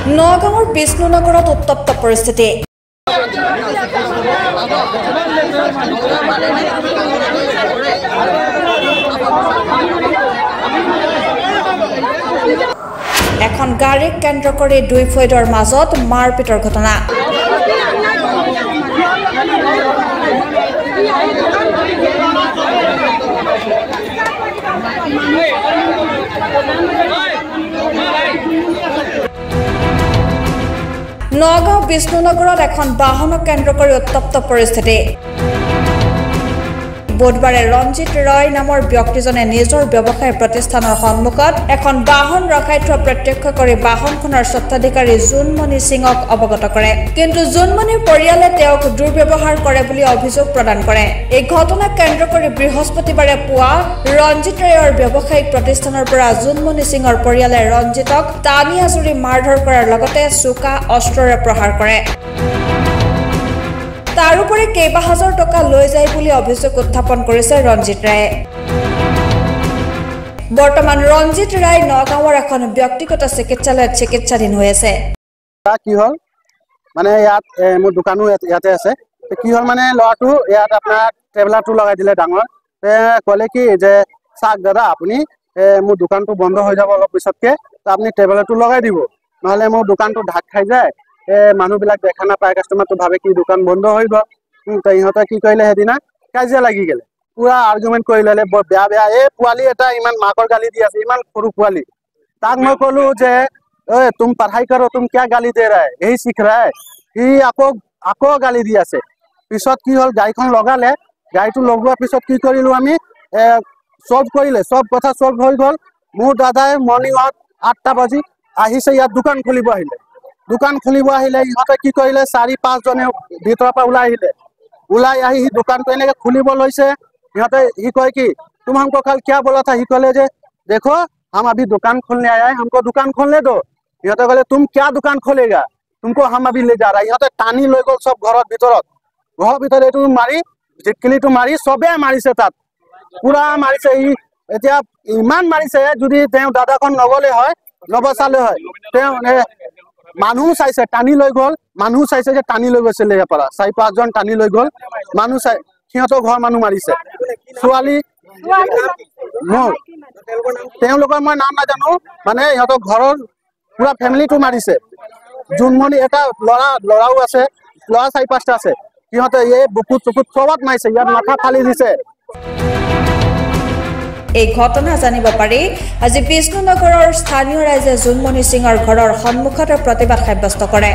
নগাঁৱৰ বিষ্ণুনগৰত উত্তপ্ত পৰিস্থিতি। এখন গাড়ীক কেন্দ্ৰ কৰি দুই ফৈদৰ মাজত মাৰপিটৰ ঘটনা। নগাঁও বিষ্ণুনগৰত এখন বাহনক কেন্দ্ৰ কৰি উত্তপ্ত পৰিস্থিতি। বুধবাৰে ৰঞ্জিত ৰয় নামৰ ব্যক্তিজনে নিজৰ ব্যৱসায় প্ৰতিষ্ঠানৰ সন্মুখত এখন বাহন ৰখাই থোৱা প্ৰত্যক্ষ কৰি বাহনখনৰ স্বত্বাধিকাৰী জোনমণি সিঙক অৱগত কৰে। কিন্তু জোনমণিৰ পৰিয়ালে তেওঁক দুৰ্ব্যৱহাৰ কৰে বুলি অভিযোগ প্ৰদান কৰে। এই ঘটনাক কেন্দ্ৰ কৰি বৃহস্পতিবাৰে পুৱা ৰঞ্জিত ৰয়ৰ ব্যৱসায়িক প্ৰতিষ্ঠানৰ পৰা জোনমণি সিঙৰ পৰিয়ালে ৰঞ্জিতক টানি আজুৰি মাৰধৰ কৰাৰ লগতে চোকা অস্ত্ৰৰে প্ৰহাৰ কৰে। তাৰোপৰি কেইবা হাজাৰ টকা লৈ যায় বুলি অভিযোগ উত্থাপন কৰিছে ৰঞ্জিত ৰায়ে। বৰ্তমান ৰঞ্জিত ৰায় নগাঁৱৰ এখন ব্যক্তিগত চিকিৎসালয়ত চিকিৎসাধীন হৈ আছে। কি হ'ল মানে ইয়াত মোৰ দোকানো ইয়াতে আছে। কি হ'ল মানে ল'ৰাটো ইয়াত আপোনাৰ ট্ৰেভেলাৰটো লগাই দিলে ডাঙৰ। ক'লে কি যে চাওক দাদা আপুনি মোৰ দোকানটো বন্ধ হৈ যাব অলপ পিছতকে, আপুনি ট্ৰেভেলাৰটো লগাই দিব, নহ'লে মোৰ দোকানটো ঢাক খাই যায়, মানুহবিলাক দেখা নাপায়, কাষ্টমাৰটো ভাবে কি দোকান বন্ধ হৈ গ'ল। ইহঁতে কি কৰিলে সেইদিনা কাজিয়া লাগি গ'লে, পুৰা আৰ্গুমেণ্ট কৰি ল'লে বৰ বেয়া বেয়া। এই পোৱালি এটা ইমান মাকৰ গালি দি আছে, ইমান সৰু পোৱালি। তাক মই ক'লো যে তুম পঢ়াই કરો, তুম কিয় গালি দে ৰা হে, यही सीख रहा है। সি আকৌ গালি দি আছে। পিছত কি হ'ল গাড়ীখন লগালে, গাড়ীটো লগোৱাৰ পিছত কি কৰিলোঁ আমি চল্ভ কৰিলে, চব কথা চল্ভ হৈ গ'ল। মোৰ দাদাই মৰ্ণিঙত 8টা বাজি আহিছে, ইয়াত দোকান খুলিব আহিলে। দোকান খুলিব আহিলে ইহঁতে কি কৰিলে 4-5 জনে ভিতৰৰ পৰা ওলাই আহিলে। ওলাই আহি সি দোকানটো এনেকৈ খুলিব লৈছে। ইহঁতে সি কয় কি तुम हमको कल क्या बोला था। সি ক'লে যে देखो हम अभी दुकान खोलने आया है, हमको दुकान खोलने दो। इहते कहले तुम क्या दुकान खोलेगा, तुमको हम अभी ले जा रहा है। इहते टानी লৈ গ'ল সব ঘৰৰ ভিতৰত এইটো মাৰি জিটকিলিটো মাৰি সবে মাৰিছে, তাত পুৰা মাৰিছে। এতিয়া ইমান মাৰিছে, যদি তেওঁ দাদাখন নগলে হয়, নবচালে হয়, তেওঁ মানুহ চাইছে টানি লৈ গ'ল। মানুহ চাইছে যে টানি লৈ গৈছিল ইয়াৰ পৰা 4-5 জন টানি লৈ গ'ল। মানুহ চাই সিহঁতৰ ঘৰ মানুহ মাৰিছে। ছোৱালী তেওঁলোকৰ মই নাম নাজানো, মানে ইহঁতৰ ঘৰৰ পুৰা ফেমিলিটো মাৰিছে। জোনমণি এটা ল'ৰাও আছে, ল'ৰা 4-5টা আছে। সিহঁতে এই বুকুত চকুত চবত মাৰিছে, ইয়াত মাথা ফালি দিছে। এই ঘটনা জানিব পাৰি আজি বিষ্ণুনগৰৰ স্থানীয় ৰাইজে জোনমণি সিঙৰ ঘৰৰ সন্মুখতে প্ৰতিবাদ সাব্যস্ত কৰে।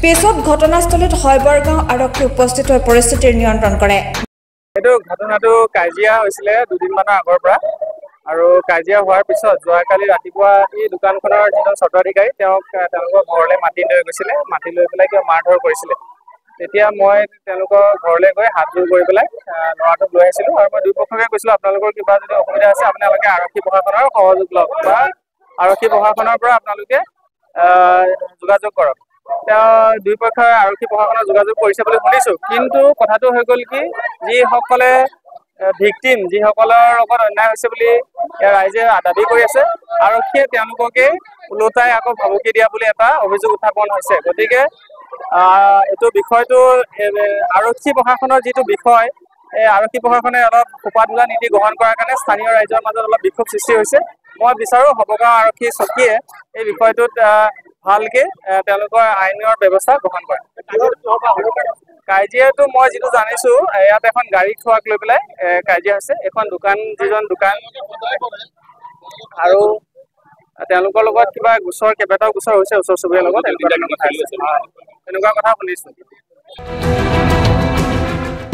পিছত ঘটনাস্থলীত হৈবৰগাঁও আৰক্ষী উপস্থিত হৈ পৰিস্থিতিৰ নিয়ন্ত্ৰণ কৰে। এইটো ঘটনাটো কাজিয়া হৈছিলে 2 দিনমানৰ আগৰ পৰা, আৰু কাজিয়া হোৱাৰ পিছত যোৱাকালি ৰাতিপুৱা এই দোকানখনৰ যিজন স্বত্বাধিকাৰী তেওঁলোকৰ ঘৰলৈ মাতি লৈ গৈছিলে। মাতি লৈ পেলাই কিয় মাৰধৰ কৰিছিলে। তেতিয়া মই তেওঁলোকৰ ঘৰলৈ গৈ হাতযোৰ কৰি পেলাই ল'ৰাটোক লৈ আহিছিলোঁ, আৰু মই দুয়োপক্ষকে কৈছিলোঁ আপোনালোকৰ কিবা যদি অসুবিধা আছে আপোনালোকে আৰক্ষী প্ৰশাসনৰ সহযোগ লওক বা আৰক্ষী প্ৰশাসনৰ পৰা আপোনালোকে যোগাযোগ কৰক। তেওঁ দুয়োপক্ষই আৰক্ষী প্ৰশাসনৰ যোগাযোগ কৰিছে বুলি শুনিছোঁ। কিন্তু কথাটো হৈ গ'ল কি, যিসকলে ভিকটিম, যিসকলৰ লগত অন্যায় হৈছে বুলি ৰাইজে দাবী কৰি আছে, আৰক্ষীয়ে তেওঁলোককে ওলোটাই আকৌ ভাবুকি দিয়া বুলি এটা অভিযোগ উত্থাপন হৈছে। গতিকে এইটো বিষয়টো আৰক্ষী প্ৰশাসনৰ যিটো বিষয়, এই আৰক্ষী প্ৰশাসনে অলপ সোপাধোলা নীতি গ্ৰহণ কৰাৰ কাৰণে স্থানীয় ৰাইজৰ মাজত অলপ বিক্ষোভ সৃষ্টি হৈছে। মই বিচাৰোঁ হবগাঁও আৰক্ষী চকীয়ে এই বিষয়টোত ভালকে তেওঁলোকৰ আইনৰ ব্যৱস্থা গ্ৰহণ কৰে। কাজিয়াটো মই যিটো জানিছোঁ, ইয়াত এখন গাড়ী থোৱাক লৈ পেলাই কাজিয়া হৈছে। এখন দোকান, যিজন দোকান আৰু তেওঁলোকৰ লগত কিবা কেইবাটাও গোচৰ হৈছে ওচৰ চুবুৰীয়াৰ লগত, এনেকুৱা কথা শুনিছোঁ।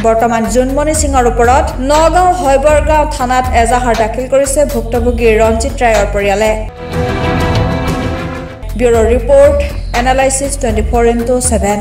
বৰ্তমান জোনমণি সিঙৰ ওপৰত নগাঁও হৈবৰগাঁও থানাত এজাহাৰ দাখিল কৰিছে ভুক্তভোগী ৰঞ্জিত ৰায়ৰ পৰিয়ালে। Bureau' report, analysis 24/7।